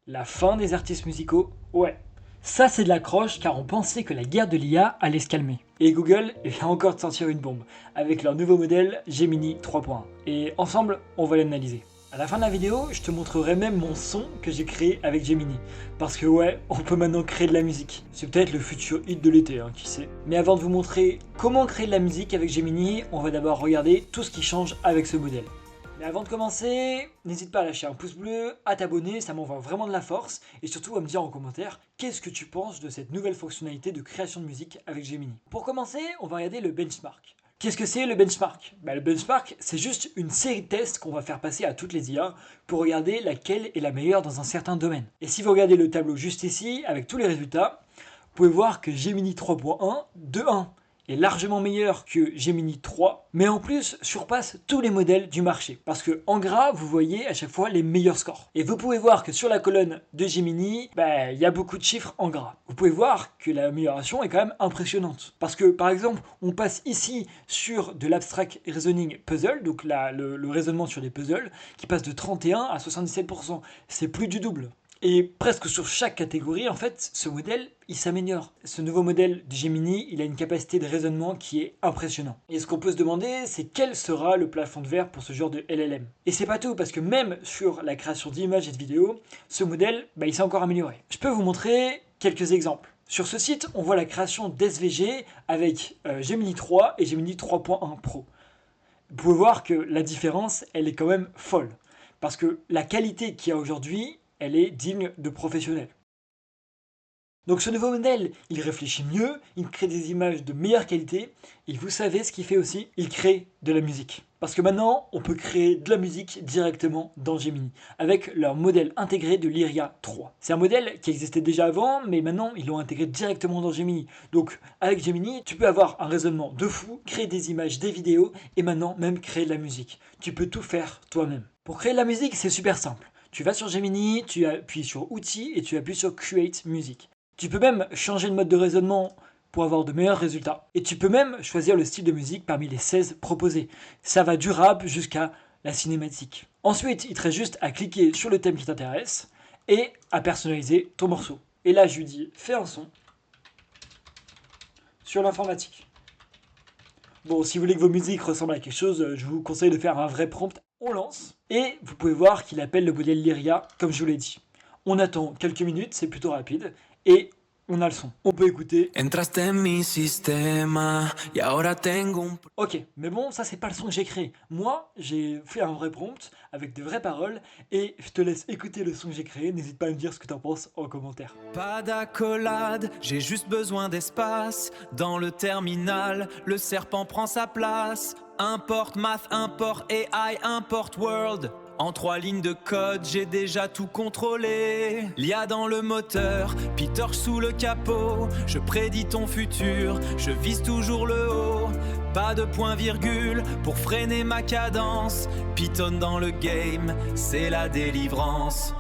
La fin des artistes musicaux? Ouais. Ça c'est de l'accroche car on pensait que la guerre de l'IA allait se calmer. Et Google vient encore de sortir une bombe avec leur nouveau modèle Gemini 3.1. Et ensemble, on va l'analyser. À la fin de la vidéo, je te montrerai même mon son que j'ai créé avec Gemini. Parce que ouais, on peut maintenant créer de la musique. C'est peut-être le futur hit de l'été, hein, qui sait. Mais avant de vous montrer comment créer de la musique avec Gemini, on va d'abord regarder tout ce qui change avec ce modèle. Mais avant de commencer, n'hésite pas à lâcher un pouce bleu, à t'abonner, ça m'envoie vraiment de la force, et surtout à me dire en commentaire qu'est-ce que tu penses de cette nouvelle fonctionnalité de création de musique avec Gemini. Pour commencer, on va regarder le benchmark. Qu'est-ce que c'est le benchmark? Le benchmark, c'est juste une série de tests qu'on va faire passer à toutes les IA pour regarder laquelle est la meilleure dans un certain domaine. Et si vous regardez le tableau juste ici, avec tous les résultats, vous pouvez voir que Gemini 3.1, de 1, est largement meilleur que Gemini 3, mais en plus surpasse tous les modèles du marché. Parce que en gras, vous voyez à chaque fois les meilleurs scores. Et vous pouvez voir que sur la colonne de Gemini, il y a beaucoup de chiffres en gras. Vous pouvez voir que l'amélioration est quand même impressionnante. Parce que par exemple, on passe ici sur de l'abstract reasoning puzzle, donc le raisonnement sur des puzzles, qui passe de 31 à 77%. C'est plus du double. Et presque sur chaque catégorie, en fait, ce modèle, il s'améliore. Ce nouveau modèle de Gemini, il a une capacité de raisonnement qui est impressionnant. Et ce qu'on peut se demander, c'est quel sera le plafond de verre pour ce genre de LLM. Et c'est pas tout, parce que même sur la création d'images et de vidéos, ce modèle, il s'est encore amélioré. Je peux vous montrer quelques exemples. Sur ce site, on voit la création d'SVG avec Gemini 3 et Gemini 3.1 Pro. Vous pouvez voir que la différence, elle est quand même folle. Parce que la qualité qu'il y a aujourd'hui, elle est digne de professionnels. Donc ce nouveau modèle, il réfléchit mieux, il crée des images de meilleure qualité, et vous savez ce qu'il fait aussi, il crée de la musique. Parce que maintenant, on peut créer de la musique directement dans Gemini, avec leur modèle intégré de Lyria 3. C'est un modèle qui existait déjà avant, mais maintenant, ils l'ont intégré directement dans Gemini. Donc avec Gemini, tu peux avoir un raisonnement de fou, créer des images, des vidéos, et maintenant même créer de la musique. Tu peux tout faire toi-même. Pour créer de la musique, c'est super simple. Tu vas sur Gemini, tu appuies sur Outils et tu appuies sur Create Music. Tu peux même changer le mode de raisonnement pour avoir de meilleurs résultats. Et tu peux même choisir le style de musique parmi les 16 proposés. Ça va du rap jusqu'à la cinématique. Ensuite, il te reste juste à cliquer sur le thème qui t'intéresse et à personnaliser ton morceau. Et là, je lui dis fais un son sur l'informatique. Bon, si vous voulez que vos musiques ressemblent à quelque chose, je vous conseille de faire un vrai prompt. On lance et vous pouvez voir qu'il appelle le modèle Lyria comme je vous l'ai dit. On attend quelques minutes, c'est plutôt rapide et on a le son. On peut écouter. Entraste en mi sistema y ahora tengo un... Ok, mais bon, ça c'est pas le son que j'ai créé. Moi, j'ai fait un vrai prompt avec de vraies paroles et je te laisse écouter le son que j'ai créé. N'hésite pas à me dire ce que t'en penses en commentaire. Pas d'accolade, j'ai juste besoin d'espace. Dans le terminal, le serpent prend sa place. Import math, import AI, import world. En 3 lignes de code, j'ai déjà tout contrôlé. L'IA dans le moteur, PyTorch sous le capot. Je prédis ton futur, je vise toujours le haut. Pas de point-virgule pour freiner ma cadence. Python dans le game, c'est la délivrance.